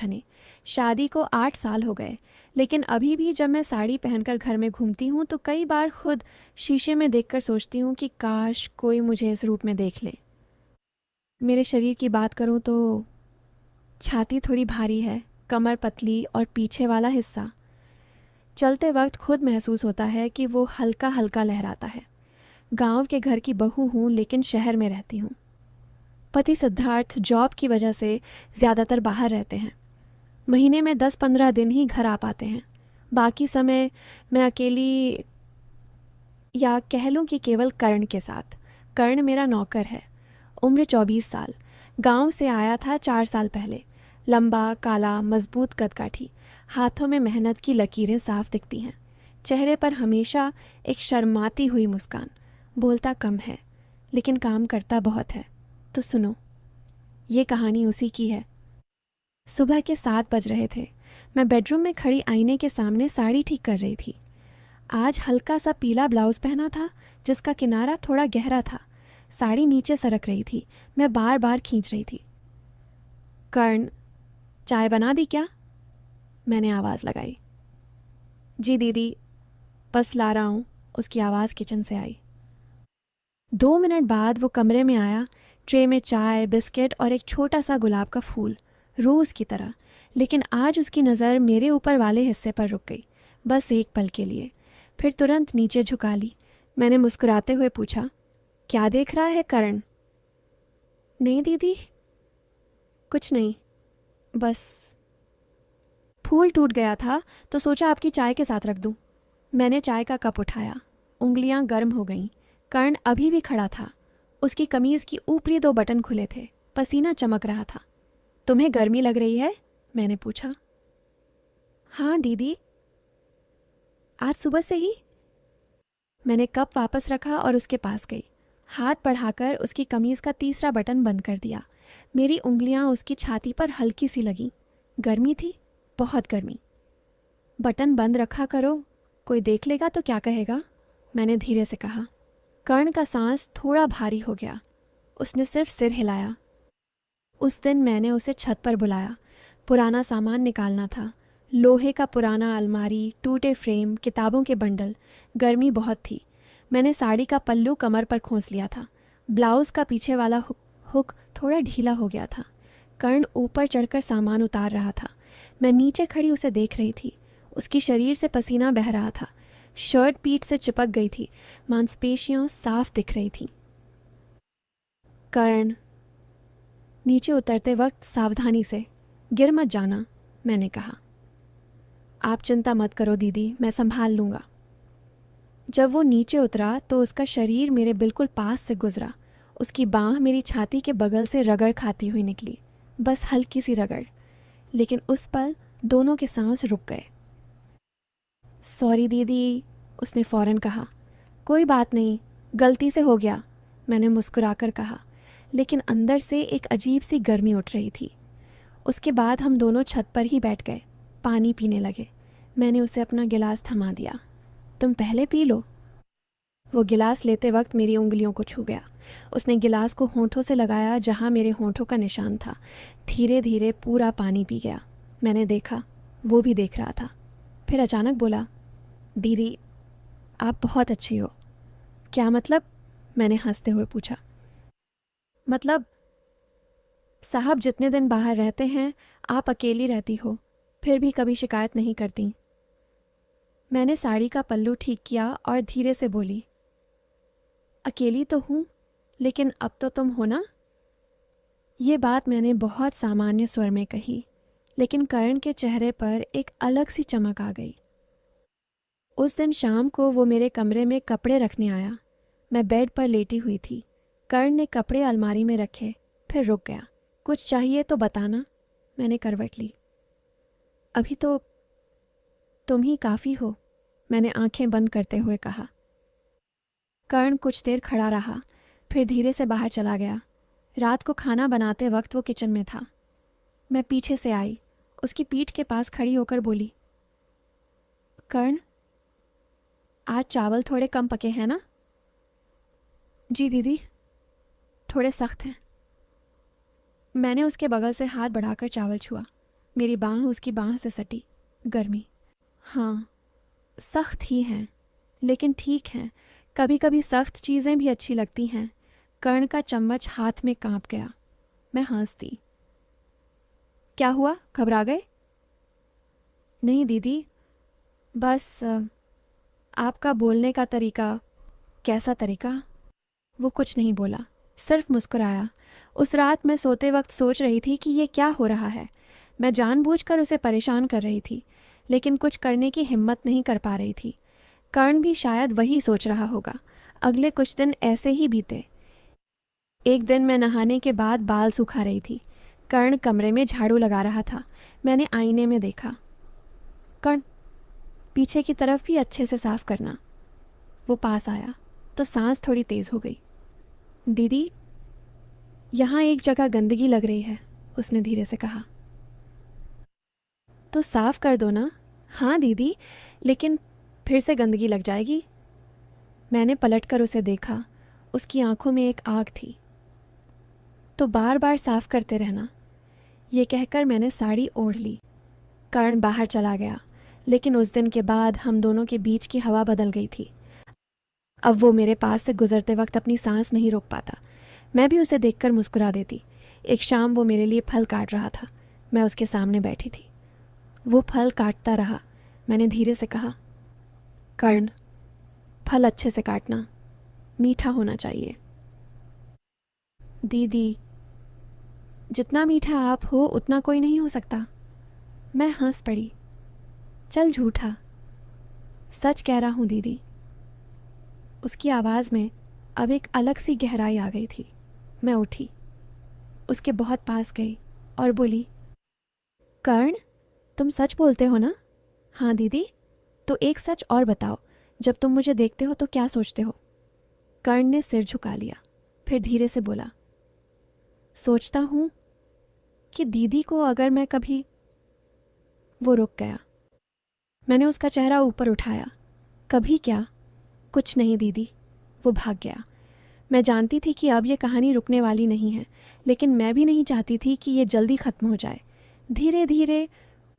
घने। शादी को 8 साल हो गए, लेकिन अभी भी जब मैं साड़ी पहनकर घर में घूमती हूँ तो कई बार खुद शीशे में देखकर सोचती हूँ कि काश कोई मुझे इस रूप में देख ले। मेरे शरीर की बात करूँ तो छाती थोड़ी भारी है, कमर पतली और पीछे वाला हिस्सा चलते वक्त खुद महसूस होता है कि वो हल्का हल्का लहराता है। गांव के घर की बहू हूँ, लेकिन शहर में रहती हूँ। पति सिद्धार्थ जॉब की वजह से ज़्यादातर बाहर रहते हैं। महीने में 10-15 दिन ही घर आ पाते हैं। बाकी समय मैं अकेली, या कह लूँ कि केवल कर्ण के साथ। कर्ण मेरा नौकर है। उम्र 24 साल। गांव से आया था 4 साल पहले। लंबा, काला, मजबूत कदकाठी। हाथों में मेहनत की लकीरें साफ दिखती हैं। चेहरे पर हमेशा एक शर्माती हुई मुस्कान। बोलता कम है, लेकिन काम करता बहुत है। तो सुनो, ये कहानी उसी की है। सुबह के 7 बज रहे थे। मैं बेडरूम में खड़ी आईने के सामने साड़ी ठीक कर रही थी। आज हल्का सा पीला ब्लाउज पहना था, जिसका किनारा थोड़ा गहरा था। साड़ी नीचे सरक रही थी। मैं बार बार खींच रही थी। कर्ण, चाय बना दी क्या? मैंने आवाज़ लगाई। जी दीदी, बस ला रहा हूँ, उसकी आवाज़ किचन से आई। 2 मिनट बाद वो कमरे में आया। ट्रे में चाय, बिस्किट और एक छोटा सा गुलाब का फूल, रोज़ की तरह। लेकिन आज उसकी नज़र मेरे ऊपर वाले हिस्से पर रुक गई, बस एक पल के लिए। फिर तुरंत नीचे झुका ली। मैंने मुस्कुराते हुए पूछा, क्या देख रहा है कर्ण? नहीं दीदी, कुछ नहीं, बस। फूल टूट गया था तो सोचा आपकी चाय के साथ रख दूं। मैंने चाय का कप उठाया। उंगलियां गर्म हो गईं। कर्ण अभी भी खड़ा था। उसकी कमीज की ऊपरी 2 बटन खुले थे। पसीना चमक रहा था। तुम्हें गर्मी लग रही है? मैंने पूछा। हाँ दीदी, आज सुबह से ही। मैंने कप वापस रखा और उसके पास गई। हाथ बढ़ाकर उसकी कमीज का तीसरा बटन बंद कर दिया। मेरी उंगलियां उसकी छाती पर हल्की सी लगीं। गर्मी थी, बहुत गर्मी। बटन बंद रखा करो, कोई देख लेगा तो क्या कहेगा? मैंने धीरे से कहा। कर्ण का सांस थोड़ा भारी हो गया। उसने सिर्फ सिर हिलाया। उस दिन मैंने उसे छत पर बुलाया। पुराना सामान निकालना था। लोहे का पुराना अलमारी, टूटे फ्रेम, किताबों के बंडल। गर्मी बहुत थी। मैंने साड़ी का पल्लू कमर पर खोंस लिया था। ब्लाउज का पीछे वाला हुक थोड़ा ढीला हो गया था। कर्ण ऊपर चढ़कर सामान उतार रहा था। मैं नीचे खड़ी उसे देख रही थी। उसकी शरीर से पसीना बह रहा था। शर्ट पीठ से चिपक गई थी। मांसपेशियां साफ दिख रही थीं। कर्ण, नीचे उतरते वक्त सावधानी से, गिर मत जाना, मैंने कहा। आप चिंता मत करो दीदी, मैं संभाल लूँगा। जब वो नीचे उतरा तो उसका शरीर मेरे बिल्कुल पास से गुजरा। उसकी बाँह मेरी छाती के बगल से रगड़ खाती हुई निकली, बस हल्की सी रगड़। लेकिन उस पल दोनों के सांस रुक गए। सॉरी दीदी, उसने फ़ौरन कहा। कोई बात नहीं, गलती से हो गया, मैंने मुस्कुराकर कहा। लेकिन अंदर से एक अजीब सी गर्मी उठ रही थी। उसके बाद हम दोनों छत पर ही बैठ गए, पानी पीने लगे। मैंने उसे अपना गिलास थमा दिया। तुम पहले पी लो। वो गिलास लेते वक्त मेरी उंगलियों को छू गया। उसने गिलास को होंठों से लगाया जहाँ मेरे होंठों का निशान था। धीरे धीरे पूरा पानी पी गया। मैंने देखा, वो भी देख रहा था। फिर अचानक बोला, दीदी, आप बहुत अच्छी हो। क्या मतलब? मैंने हंसते हुए पूछा। मतलब, साहब जितने दिन बाहर रहते हैं आप अकेली रहती हो, फिर भी कभी शिकायत नहीं करती। मैंने साड़ी का पल्लू ठीक किया और धीरे से बोली, अकेली तो हूँ, लेकिन अब तो तुम हो ना? ये बात मैंने बहुत सामान्य स्वर में कही, लेकिन कर्ण के चेहरे पर एक अलग सी चमक आ गई। उस दिन शाम को वो मेरे कमरे में कपड़े रखने आया। मैं बेड पर लेटी हुई थी। कर्ण ने कपड़े अलमारी में रखे, फिर रुक गया। कुछ चाहिए तो बताना, मैंने करवट ली। अभी तो तुम ही काफ़ी हो, मैंने आंखें बंद करते हुए कहा। कर्ण कुछ देर खड़ा रहा, फिर धीरे से बाहर चला गया। रात को खाना बनाते वक्त वो किचन में था। मैं पीछे से आई, उसकी पीठ के पास खड़ी होकर बोली, कर्ण, आज चावल थोड़े कम पके हैं ना? जी दीदी, थोड़े सख्त हैं। मैंने उसके बगल से हाथ बढ़ाकर चावल छुआ। मेरी बाँह उसकी बाँह से सटी। गर्मी, हाँ, सख्त ही हैं, लेकिन ठीक हैं। कभी कभी सख्त चीज़ें भी अच्छी लगती हैं। कर्ण का चम्मच हाथ में कांप गया। मैं हंस दी। क्या हुआ, घबरा गए? नहीं दीदी, बस आपका बोलने का तरीका। कैसा तरीका? वो कुछ नहीं बोला, सिर्फ मुस्कुराया। उस रात मैं सोते वक्त सोच रही थी कि ये क्या हो रहा है। मैं जानबूझकर उसे परेशान कर रही थी, लेकिन कुछ करने की हिम्मत नहीं कर पा रही थी। कर्ण भी शायद वही सोच रहा होगा। अगले कुछ दिन ऐसे ही बीते। एक दिन मैं नहाने के बाद बाल सुखा रही थी। कर्ण कमरे में झाड़ू लगा रहा था। मैंने आईने में देखा। कर्ण, पीछे की तरफ भी अच्छे से साफ करना। वो पास आया तो सांस थोड़ी तेज हो गई। दीदी, यहाँ एक जगह गंदगी लग रही है, उसने धीरे से कहा। तो साफ कर दो ना। हाँ दीदी, लेकिन फिर से गंदगी लग जाएगी। मैंने पलटकर उसे देखा। उसकी आंखों में एक आग थी। तो बार बार साफ करते रहना। ये कहकर मैंने साड़ी ओढ़ ली। कर्ण बाहर चला गया, लेकिन उस दिन के बाद हम दोनों के बीच की हवा बदल गई थी। अब वो मेरे पास से गुजरते वक्त अपनी सांस नहीं रोक पाता। मैं भी उसे देखकर मुस्कुरा देती। एक शाम वो मेरे लिए फल काट रहा था। मैं उसके सामने बैठी थी। वो फल काटता रहा। मैंने धीरे से कहा, कर्ण, फल अच्छे से काटना, मीठा होना चाहिए। दीदी, जितना मीठा आप हो उतना कोई नहीं हो सकता। मैं हंस पड़ी। चल झूठा, सच कह रहा हूँ दीदी। उसकी आवाज़ में अब एक अलग सी गहराई आ गई थी। मैं उठी, उसके बहुत पास गई और बोली, कर्ण, तुम सच बोलते हो ना? हाँ दीदी। तो एक सच और बताओ, जब तुम मुझे देखते हो तो क्या सोचते हो? कर्ण ने सिर झुका लिया, फिर धीरे से बोला, सोचता हूँ कि दीदी को अगर मैं कभी। वो रुक गया। मैंने उसका चेहरा ऊपर उठाया। कभी क्या? कुछ नहीं दीदी। वो भाग गया। मैं जानती थी कि अब ये कहानी रुकने वाली नहीं है, लेकिन मैं भी नहीं चाहती थी कि ये जल्दी ख़त्म हो जाए। धीरे धीरे,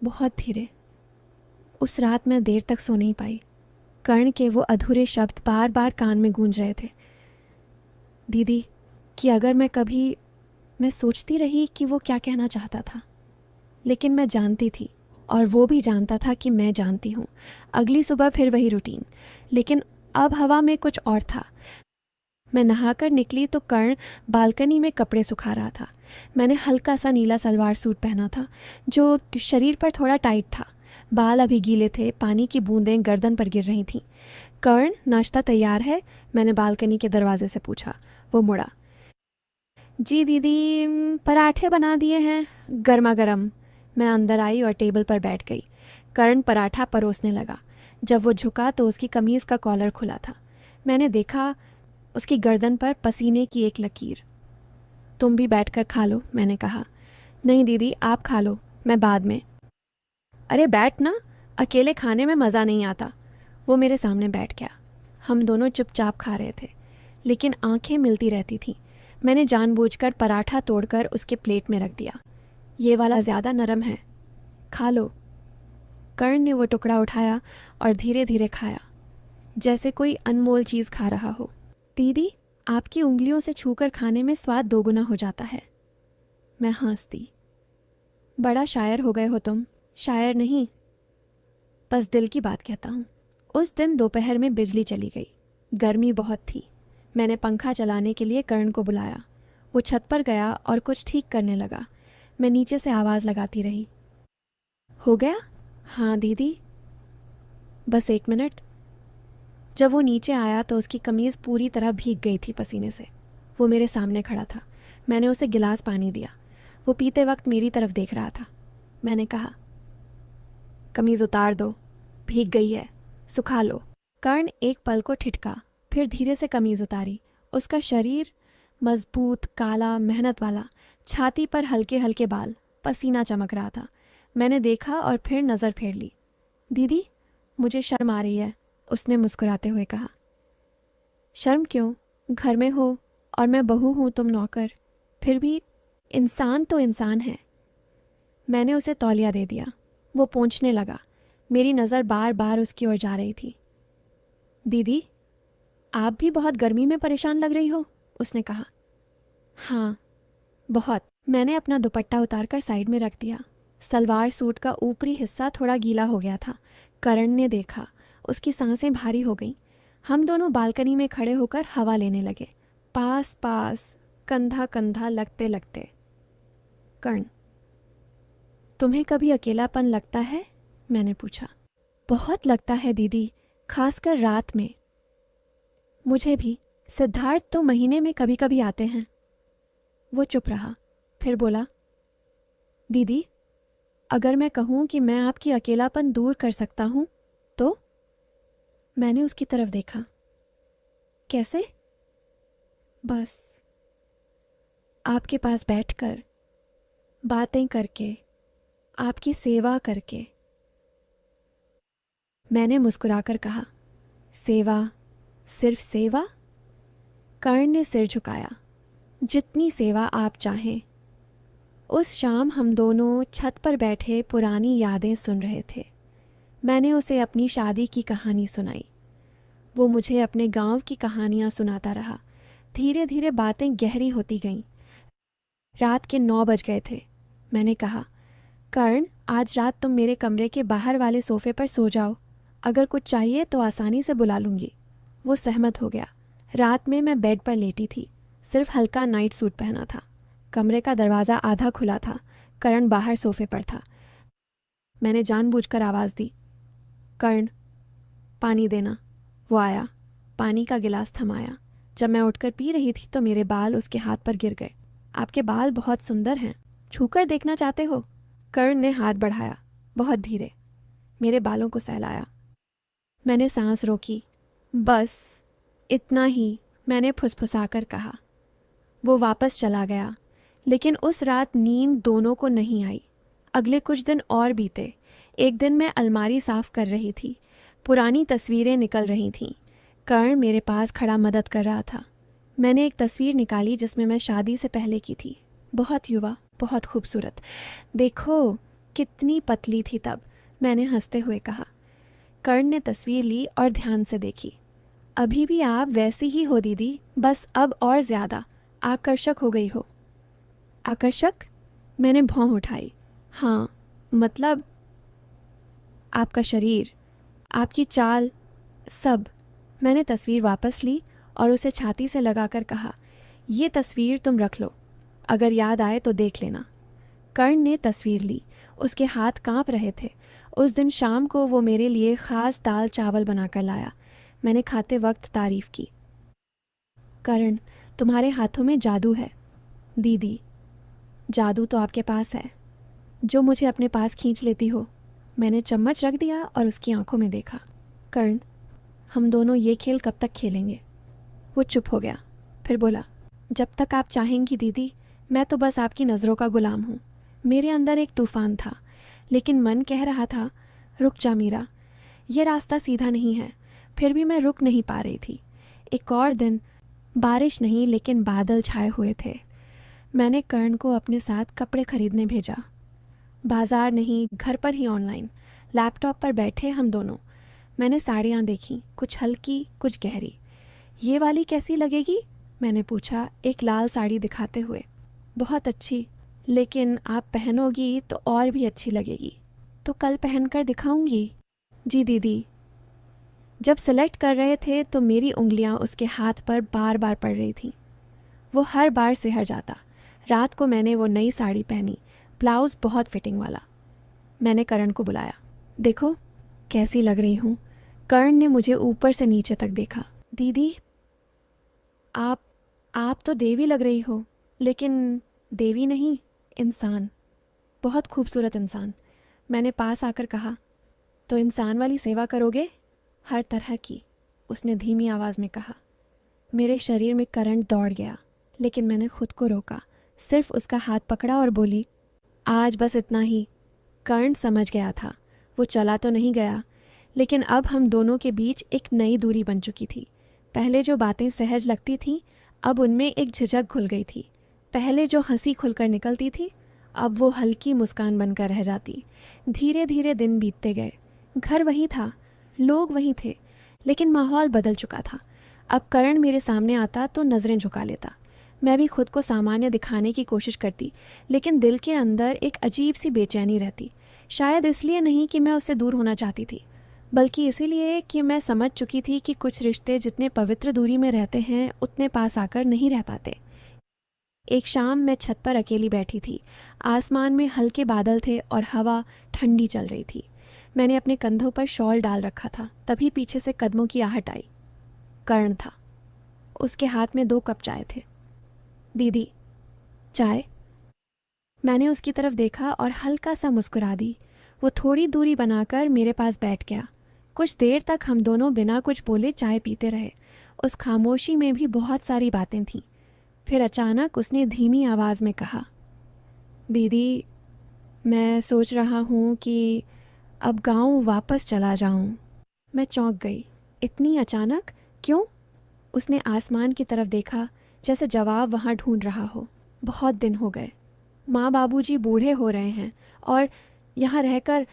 बहुत धीरे। उस रात मैं देर तक सो नहीं पाई। कर्ण के वो अधूरे शब्द बार बार कान में गूंज रहे थे। दीदी, कि अगर मैं कभी। मैं सोचती रही कि वो क्या कहना चाहता था, लेकिन मैं जानती थी और वो भी जानता था कि मैं जानती हूँ। अगली सुबह फिर वही रूटीन, लेकिन अब हवा में कुछ और था। मैं नहाकर निकली तो कर्ण बालकनी में कपड़े सुखा रहा था। मैंने हल्का सा नीला सलवार सूट पहना था जो शरीर पर थोड़ा टाइट था। बाल अभी गीले थे, पानी की बूंदें गर्दन पर गिर रही थीं। कर्ण, नाश्ता तैयार है? मैंने बालकनी के दरवाजे से पूछा। वो मुड़ा। जी दीदी, पराठे बना दिए हैं, गर्मा गर्म। मैं अंदर आई और टेबल पर बैठ गई। कर्ण पराठा परोसने लगा। जब वो झुका तो उसकी कमीज़ का कॉलर खुला था। मैंने देखा उसकी गर्दन पर पसीने की एक लकीर। तुम भी बैठकर खा लो, मैंने कहा। नहीं दीदी, आप खा लो, मैं बाद में। अरे बैठ ना, अकेले खाने में मज़ा नहीं आता। वो मेरे सामने बैठ गया। हम दोनों चुपचाप खा रहे थे, लेकिन आंखें मिलती रहती थीं। मैंने जानबूझकर पराठा तोड़कर उसके प्लेट में रख दिया। ये वाला ज़्यादा नरम है, खा लो। कर्ण ने वो टुकड़ा उठाया और धीरे धीरे खाया, जैसे कोई अनमोल चीज़ खा रहा हो। दीदी, आपकी उंगलियों से छूकर खाने में स्वाद दोगुना हो जाता है। मैं हंस दी। बड़ा शायर हो गए हो तुम। शायर नहीं, बस दिल की बात कहता हूँ। उस दिन दोपहर में बिजली चली गई। गर्मी बहुत थी। मैंने पंखा चलाने के लिए कर्ण को बुलाया। वो छत पर गया और कुछ ठीक करने लगा। मैं नीचे से आवाज़ लगाती रही। हो गया? हाँ दीदी। बस 1 मिनट। जब वो नीचे आया तो उसकी कमीज़ पूरी तरह भीग गई थी पसीने से। वो मेरे सामने खड़ा था। मैंने उसे गिलास पानी दिया। वो पीते वक्त मेरी तरफ देख रहा था। मैंने कहा, कमीज़ उतार दो, भीग गई है, सुखा लो। कर्ण एक पल को ठिठका, फिर धीरे से कमीज़ उतारी। उसका शरीर मजबूत, काला, मेहनत वाला, छाती पर हल्के हल्के बाल, पसीना चमक रहा था। मैंने देखा और फिर नज़र फेर ली। दीदी, मुझे शर्म आ रही है, उसने मुस्कुराते हुए कहा। शर्म क्यों? घर में हो और मैं बहू हूँ, तुम नौकर। फिर भी इंसान तो इंसान है। मैंने उसे तौलिया दे दिया। वो पोंछने लगा। मेरी नज़र बार बार उसकी ओर जा रही थी। दीदी, आप भी बहुत गर्मी में परेशान लग रही हो, उसने कहा। हाँ, बहुत। मैंने अपना दुपट्टा उतारकर साइड में रख दिया। सलवार सूट का ऊपरी हिस्सा थोड़ा गीला हो गया था। करण ने देखा। उसकी सांसें भारी हो गईं। हम दोनों बालकनी में खड़े होकर हवा लेने लगे, पास पास, कंधा कंधा लगते लगते। कर्ण, तुम्हें कभी अकेलापन लगता है? मैंने पूछा। बहुत लगता है दीदी, खासकर रात में। मुझे भी। सिद्धार्थ तो महीने में कभी कभी आते हैं। वो चुप रहा, फिर बोला, दीदी, अगर मैं कहूँ कि मैं आपकी अकेलापन दूर कर सकता हूँ तो? मैंने उसकी तरफ देखा। कैसे? बस आपके पास बैठकर, बातें करके, आपकी सेवा करके। मैंने मुस्कुराकर कहा, सेवा? सिर्फ सेवा? कर्ण ने सिर झुकाया। जितनी सेवा आप चाहें। उस शाम हम दोनों छत पर बैठे पुरानी यादें सुन रहे थे। मैंने उसे अपनी शादी की कहानी सुनाई। वो मुझे अपने गांव की कहानियां सुनाता रहा। धीरे धीरे बातें गहरी होती गईं। रात के 9 बज गए थे। मैंने कहा, कर्ण, आज रात तुम मेरे कमरे के बाहर वाले सोफे पर सो जाओ। अगर कुछ चाहिए तो आसानी से बुला लूँगी। वो सहमत हो गया। रात में मैं बेड पर लेटी थी। सिर्फ हल्का नाइट सूट पहना था। कमरे का दरवाज़ा आधा खुला था। कर्ण बाहर सोफे पर था। मैंने जानबूझकर आवाज़ दी, कर्ण, पानी देना। वो आया, पानी का गिलास थमाया। जब मैं उठकर पी रही थी तो मेरे बाल उसके हाथ पर गिर गए। आपके बाल बहुत सुंदर हैं, छूकर देखना चाहते हो? कर्ण ने हाथ बढ़ाया, बहुत धीरे। मेरे बालों को सहलाया। मैंने सांस रोकी। बस इतना ही, मैंने फुसफुसाकर कहा। वो वापस चला गया। लेकिन उस रात नींद दोनों को नहीं आई। अगले कुछ दिन और बीते। एक दिन मैं अलमारी साफ कर रही थी। पुरानी तस्वीरें निकल रही थीं। कर्ण मेरे पास खड़ा मदद कर रहा था। मैंने एक तस्वीर निकाली जिसमें मैं शादी से पहले की थी। बहुत युवा, बहुत खूबसूरत। देखो कितनी पतली थी तब, मैंने हंसते हुए कहा। कर्ण ने तस्वीर ली और ध्यान से देखी। अभी भी आप वैसी ही हो दीदी, बस अब और ज़्यादा आकर्षक हो गई हो। आकर्षक? मैंने भौं उठाई। हाँ, मतलब आपका शरीर, आपकी चाल, सब। मैंने तस्वीर वापस ली और उसे छाती से लगाकर कहा, ये तस्वीर तुम रख लो, अगर याद आए तो देख लेना। कर्ण ने तस्वीर ली। उसके हाथ कांप रहे थे। उस दिन शाम को वो मेरे लिए ख़ास दाल चावल बनाकर लाया। मैंने खाते वक्त तारीफ़ की। कर्ण, तुम्हारे हाथों में जादू है। दीदी, जादू तो आपके पास है, जो मुझे अपने पास खींच लेती हो। मैंने चम्मच रख दिया और उसकी आंखों में देखा। कर्ण, हम दोनों ये खेल कब तक खेलेंगे? वो चुप हो गया, फिर बोला, जब तक आप चाहेंगी दीदी। मैं तो बस आपकी नज़रों का गुलाम हूँ। मेरे अंदर एक तूफ़ान था, लेकिन मन कह रहा था, रुक जा मीरा, ये रास्ता सीधा नहीं है। फिर भी मैं रुक नहीं पा रही थी। एक और दिन, बारिश नहीं लेकिन बादल छाए हुए थे। मैंने कर्ण को अपने साथ कपड़े खरीदने भेजा। बाजार नहीं, घर पर ही ऑनलाइन। लैपटॉप पर बैठे हम दोनों। मैंने साड़ियाँ देखी, कुछ हल्की, कुछ गहरी। ये वाली कैसी लगेगी? मैंने पूछा, एक लाल साड़ी दिखाते हुए। बहुत अच्छी, लेकिन आप पहनोगी तो और भी अच्छी लगेगी। तो कल पहनकर दिखाऊंगी। जी दीदी। जब सेलेक्ट कर रहे थे तो मेरी उंगलियां उसके हाथ पर बार बार पड़ रही थीं। वो हर बार सिहर जाता। रात को मैंने वो नई साड़ी पहनी, ब्लाउज़ बहुत फिटिंग वाला। मैंने कर्ण को बुलाया। देखो कैसी लग रही हूँ। कर्ण ने मुझे ऊपर से नीचे तक देखा। दीदी, आप तो देवी लग रही हो। लेकिन देवी नहीं, इंसान, बहुत खूबसूरत इंसान। मैंने पास आकर कहा, तो इंसान वाली सेवा करोगे? हर तरह की, उसने धीमी आवाज़ में कहा। मेरे शरीर में करंट दौड़ गया, लेकिन मैंने खुद को रोका। सिर्फ उसका हाथ पकड़ा और बोली, आज बस इतना ही। कर्ण समझ गया था। वो चला तो नहीं गया, लेकिन अब हम दोनों के बीच एक नई दूरी बन चुकी थी। पहले जो बातें सहज लगती थीं, अब उनमें एक झिझक घुल गई थी। पहले जो हंसी खुलकर निकलती थी, अब वो हल्की मुस्कान बनकर रह जाती। धीरे धीरे दिन बीतते गए। घर वही था, लोग वही थे, लेकिन माहौल बदल चुका था। अब करण मेरे सामने आता तो नज़रें झुका लेता। मैं भी खुद को सामान्य दिखाने की कोशिश करती, लेकिन दिल के अंदर एक अजीब सी बेचैनी रहती। शायद इसलिए नहीं कि मैं उससे दूर होना चाहती थी, बल्कि इसीलिए कि मैं समझ चुकी थी कि कुछ रिश्ते जितने पवित्र दूरी में रहते हैं उतने पास आकर नहीं रह पाते। एक शाम मैं छत पर अकेली बैठी थी। आसमान में हल्के बादल थे और हवा ठंडी चल रही थी। मैंने अपने कंधों पर शॉल डाल रखा था। तभी पीछे से कदमों की आहट आई। कर्ण था। उसके हाथ में 2 कप चाय थे। दीदी, चाय? मैंने उसकी तरफ देखा और हल्का सा मुस्कुरा दी। वो थोड़ी दूरी बनाकर मेरे पास बैठ गया। कुछ देर तक हम दोनों बिना कुछ बोले चाय पीते रहे। उस खामोशी में भी बहुत सारी बातें थीं। फिर अचानक उसने धीमी आवाज़ में कहा, दीदी, मैं सोच रहा हूँ कि अब गांव वापस चला जाऊँ। मैं चौंक गई। इतनी अचानक? क्यों? उसने आसमान की तरफ देखा, जैसे जवाब वहाँ ढूंढ रहा हो। बहुत दिन हो गए। माँ बाबूजी बूढ़े हो रहे हैं और यहाँ रहकर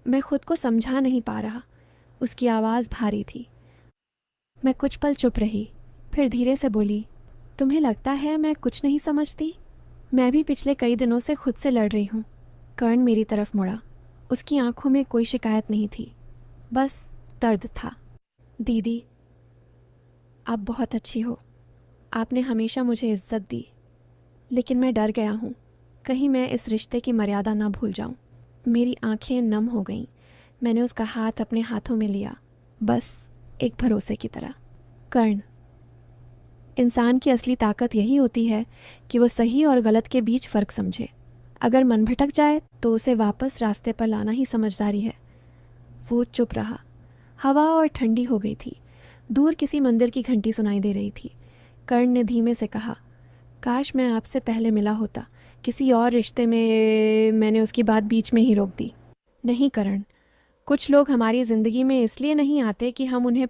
मैं खुद को समझा नहीं पा रहा। उसकी आवाज़ भारी थी। मैं कुछ पल चुप रही, फिर धीरे से बोली, तुम्हें लगता है मैं कुछ नहीं समझती? मैं भी पिछले कई दिनों से खुद से लड़ रही हूँ। कर्ण मेरी तरफ मुड़ा। उसकी आंखों में कोई शिकायत नहीं थी, बस दर्द था। दीदी, आप बहुत अच्छी हो। आपने हमेशा मुझे इज्जत दी, लेकिन मैं डर गया हूँ कहीं मैं इस रिश्ते की मर्यादा ना भूल जाऊँ। मेरी आंखें नम हो गईं। मैंने उसका हाथ अपने हाथों में लिया, बस एक भरोसे की तरह। कर्ण, इंसान की असली ताकत यही होती है कि वो सही और गलत के बीच फ़र्क समझे। अगर मन भटक जाए तो उसे वापस रास्ते पर लाना ही समझदारी है। वो चुप रहा। हवा और ठंडी हो गई थी। दूर किसी मंदिर की घंटी सुनाई दे रही थी। कर्ण ने धीमे से कहा, काश मैं आपसे पहले मिला होता। किसी और रिश्ते में। मैंने उसकी बात बीच में ही रोक दी। नहीं करण, कुछ लोग हमारी ज़िंदगी में इसलिए नहीं आते कि हम उन्हें